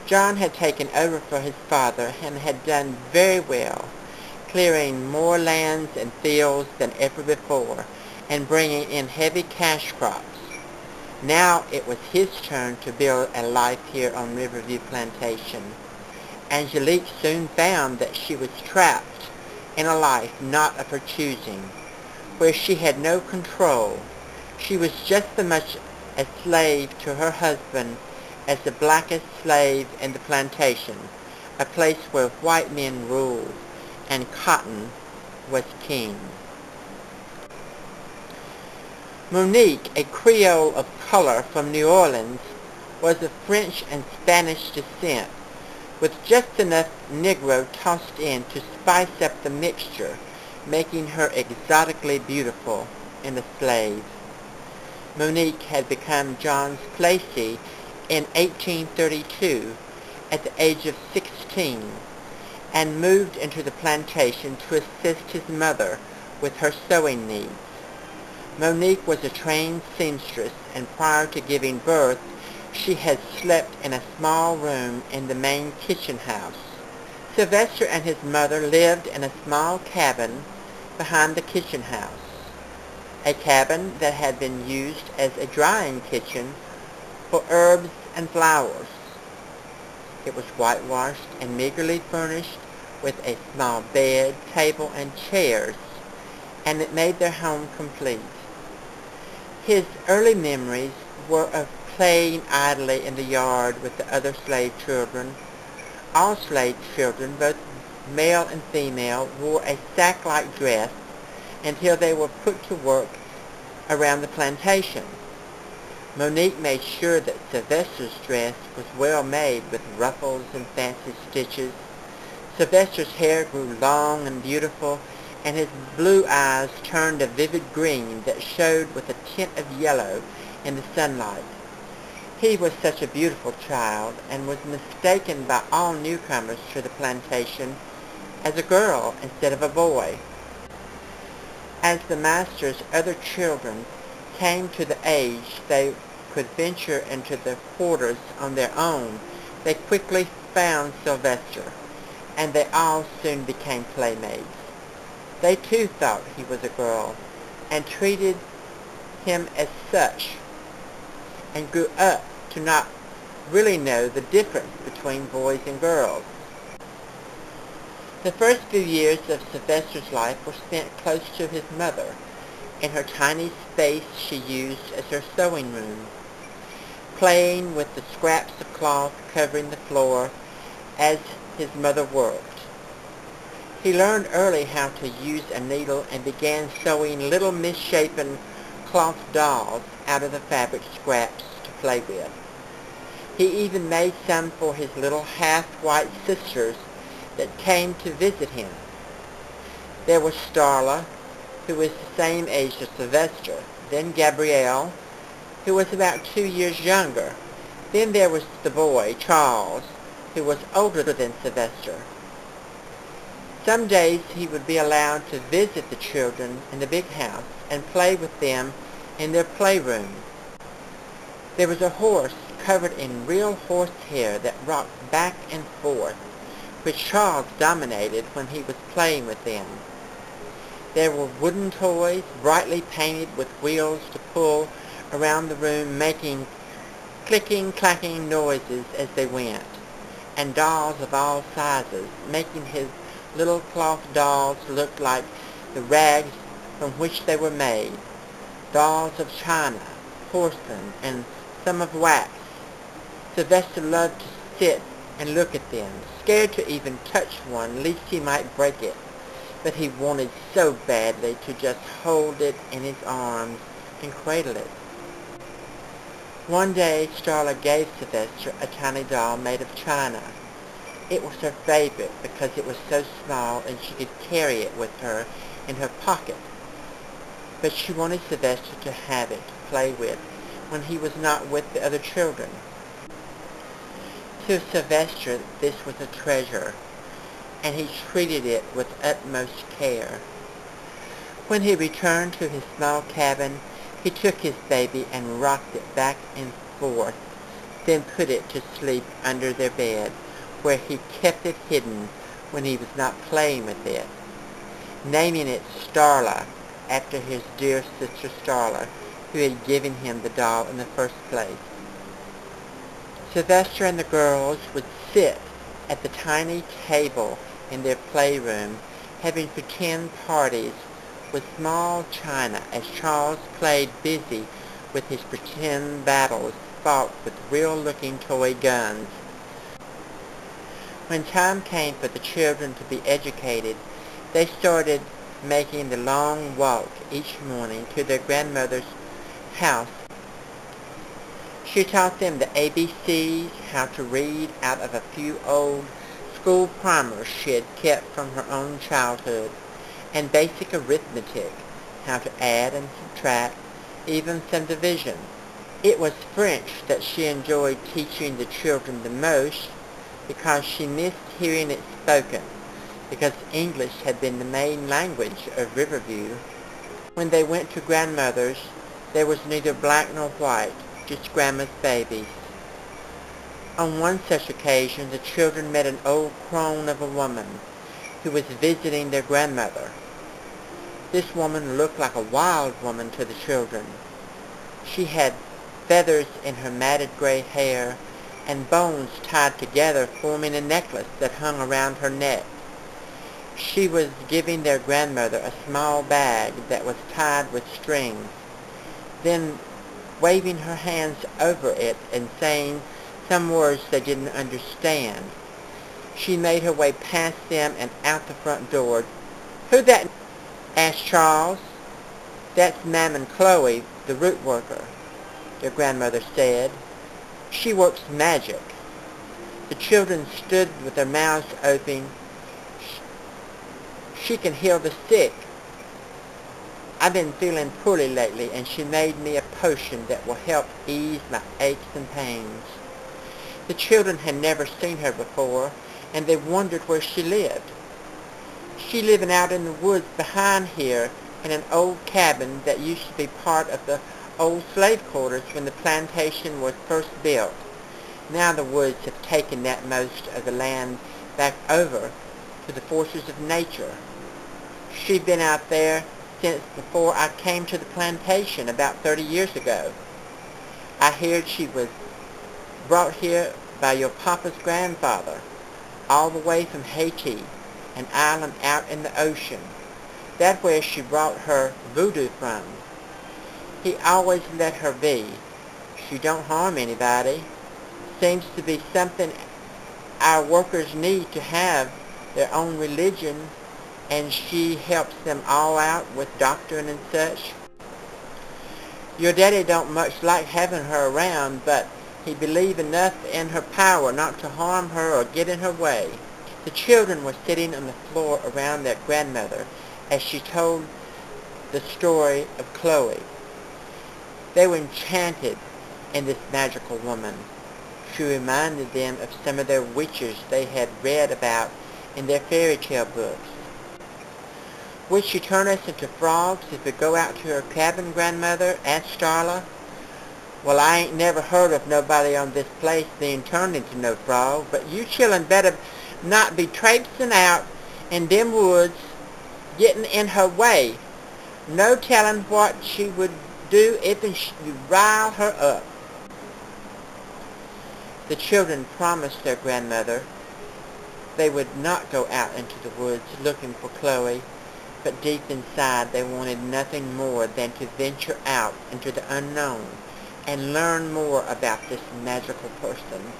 John had taken over for his father and had done very well, clearing more lands and fields than ever before, and bringing in heavy cash crops. Now it was his turn to build a life here on Riverview Plantation. Angelique soon found that she was trapped in a life not of her choosing, where she had no control. She was just as much a slave to her husband as the blackest slave in the plantation, a place where white men ruled and cotton was king. Monique, a Creole of color from New Orleans, was of French and Spanish descent, with just enough Negro tossed in to spice up the mixture, making her exotically beautiful in a slave. Monique had become John's placee in 1832 at the age of 16 and moved into the plantation to assist his mother with her sewing needs. Monique was a trained seamstress, and prior to giving birth, she had slept in a small room in the main kitchen house. Sylvester and his mother lived in a small cabin behind the kitchen house, a cabin that had been used as a drying kitchen for herbs and flowers. It was whitewashed and meagerly furnished with a small bed, table, and chairs, and it made their home complete. His early memories were of playing idly in the yard with the other slave children. All slave children, both male and female, wore a sack-like dress until they were put to work around the plantation. Monique made sure that Sylvester's dress was well made with ruffles and fancy stitches. Sylvester's hair grew long and beautiful, and his blue eyes turned a vivid green that showed with a tint of yellow in the sunlight. He was such a beautiful child, and was mistaken by all newcomers to the plantation as a girl instead of a boy. As the master's other children came to the age they could venture into the quarters on their own, they quickly found Sylvester, and they all soon became playmates. They too thought he was a girl, and treated him as such, and grew up to not really know the difference between boys and girls. The first few years of Sylvester's life were spent close to his mother, in her tiny space she used as her sewing room, playing with the scraps of cloth covering the floor as his mother worked. He learned early how to use a needle and began sewing little misshapen cloth dolls out of the fabric scraps to play with. He even made some for his little half-white sisters that came to visit him. There was Starla, who was the same age as Sylvester, then Gabrielle, who was about 2 years younger. Then there was the boy, Charles, who was older than Sylvester. Some days he would be allowed to visit the children in the big house and play with them in their playroom. There was a horse covered in real horsehair that rocked back and forth, which Charles dominated when he was playing with them. There were wooden toys, brightly painted with wheels to pull around the room, making clicking, clacking noises as they went, and dolls of all sizes, making his little cloth dolls look like the rags from which they were made, dolls of china, porcelain, and some of wax. Sylvester loved to sit and look at them, scared to even touch one lest he might break it, but he wanted so badly to just hold it in his arms and cradle it. One day Starla gave Sylvester a tiny doll made of china. It was her favorite because it was so small and she could carry it with her in her pocket. But she wanted Sylvester to have it to play with when he was not with the other children. To Sylvester this was a treasure, and he treated it with utmost care. When he returned to his small cabin, he took his baby and rocked it back and forth then put it to sleep under their bed, where he kept it hidden when he was not playing with it, naming it Starla after his dear sister Starla, who had given him the doll in the first place. Sylvester and the girls would sit at the tiny table in their playroom, having pretend parties with small china as Charles played busy with his pretend battles fought with real-looking toy guns. When time came for the children to be educated, they started making the long walk each morning to their grandmother's house. She taught them the ABCs, how to read out of a few old school primers she had kept from her own childhood, and basic arithmetic, how to add and subtract, even some division. It was French that she enjoyed teaching the children the most, because she missed hearing it spoken, because English had been the main language of Riverview. When they went to grandmother's, there was neither black nor white, just grandma's babies. On one such occasion, the children met an old crone of a woman who was visiting their grandmother. This woman looked like a wild woman to the children. She had feathers in her matted gray hair, and bones tied together forming a necklace that hung around her neck. She was giving their grandmother a small bag that was tied with strings, then waving her hands over it and saying some words they didn't understand. She made her way past them and out the front door. "Who that?" asked Charles. "That's Mammon Chloe, the root worker," their grandmother said. "She works magic." The children stood with their mouths open. "She can heal the sick. I've been feeling poorly lately, and she made me a potion that will help ease my aches and pains." The children had never seen her before, and they wondered where she lived. "She living out in the woods behind here in an old cabin that used to be part of the old slave quarters when the plantation was first built. Now the woods have taken that most of the land back over to the forces of nature. She'd been out there since before I came to the plantation about 30 years ago. I heard she was brought here by your papa's grandfather, all the way from Haiti, an island out in the ocean. That's where she brought her voodoo from. He always let her be. She don't harm anybody. Seems to be something our workers need to have their own religion, and she helps them all out with doctrine and such. Your daddy don't much like having her around, but he believed enough in her power not to harm her or get in her way." The children were sitting on the floor around their grandmother as she told the story of Chloe. They were enchanted in this magical woman. She reminded them of some of their witches they had read about in their fairy tale books. "Would she turn us into frogs if we go out to her cabin, grandmother?" asked Starla. "Well, I ain't never heard of nobody on this place being turned into no frog, but you children better not be traipsing out in them woods, getting in her way. No telling what she would do if you rile her up." The children promised their grandmother they would not go out into the woods looking for Chloe, but deep inside they wanted nothing more than to venture out into the unknown and learn more about this magical person.